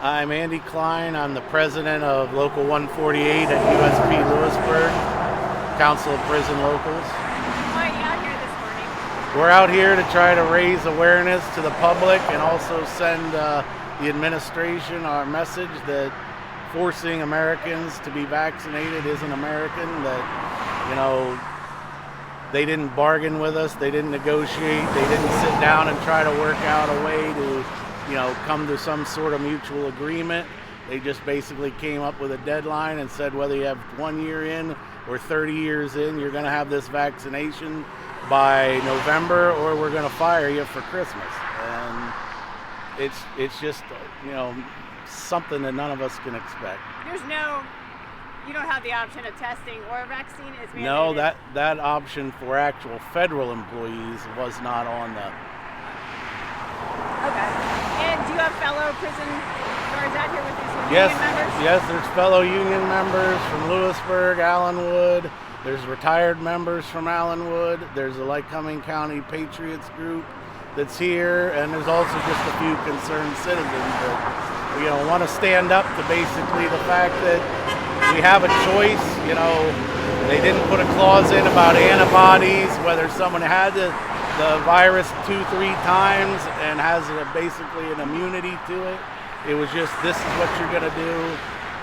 I'm Andy Kline. I'm the president of Local 148 at USP Lewisburg, Council of Prison Locals. Why are you out here this morning? We're out here to try to raise awareness to the public and also send the administration our message that forcing Americans to be vaccinated isn't American, that, they didn't bargain with us, they didn't negotiate, they didn't sit down and try to work out a way to come to some sort of mutual agreement. They just basically came up with a deadline and said whether you have 1 year in or 30 years in, you're going to have this vaccination by November or we're going to fire you for Christmas. And it's just, something that none of us can expect. You don't have the option of testing or a vaccine? It's mandated. No, that option for actual federal employees was not on the... Okay. And do you have fellow prison guards out here with these union members? Yes, there's fellow union members from Lewisburg, Allenwood. There's retired members from Allenwood. There's a Lycoming County Patriots group that's here, and there's also just a few concerned citizens that want to stand up to basically the fact that we have a choice. They didn't put a clause in about antibodies, whether someone had the virus 2-3 times and has basically an immunity to it. It was just, this is what you're going to do.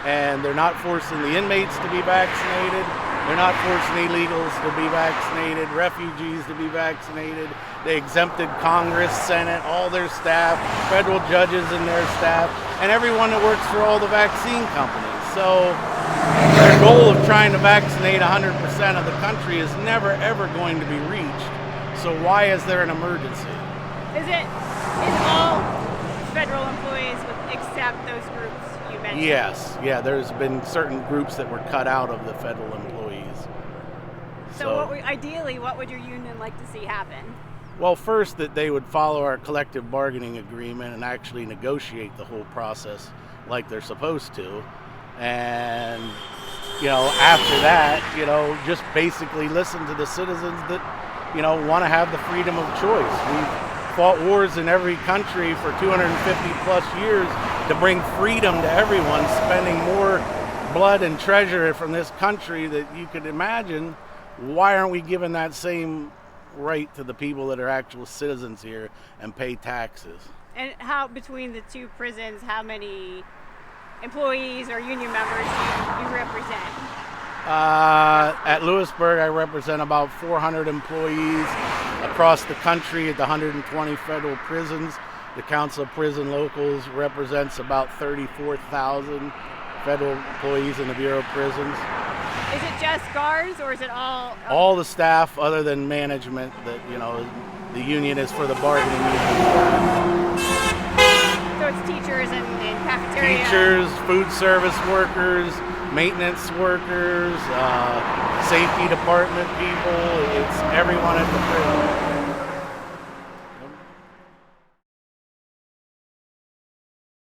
And they're not forcing the inmates to be vaccinated. They're not forcing illegals to be vaccinated, refugees to be vaccinated. They exempted Congress, Senate, all their staff, federal judges and their staff, and everyone that works for all the vaccine companies. So their goal of trying to vaccinate 100% of the country is never, ever going to be reached. So why is there an emergency? Is all federal employees except those groups you mentioned? Yes. Yeah, there's been certain groups that were cut out of the federal employees. So ideally, what would your union like to see happen? Well, first, that they would follow our collective bargaining agreement and actually negotiate the whole process like they're supposed to. And, after that, just basically listen to the citizens that, want to have the freedom of choice. We've fought wars in every country for 250 plus years to bring freedom to everyone, spending more blood and treasure from this country that you could imagine. Why aren't we giving that same right to the people that are actual citizens here and pay taxes? And how, between the two prisons, how many employees or union members do you represent? At Lewisburg, I represent about 400 employees across the country at the 120 federal prisons. The Council of Prison Locals represents about 34,000 federal employees in the Bureau of Prisons. Is it just guards, or is it all? All the staff, other than management, that the union is for the bargaining union. So it's teachers and cafeteria. Teachers, food service workers, maintenance workers, safety department people. It's everyone at the prison.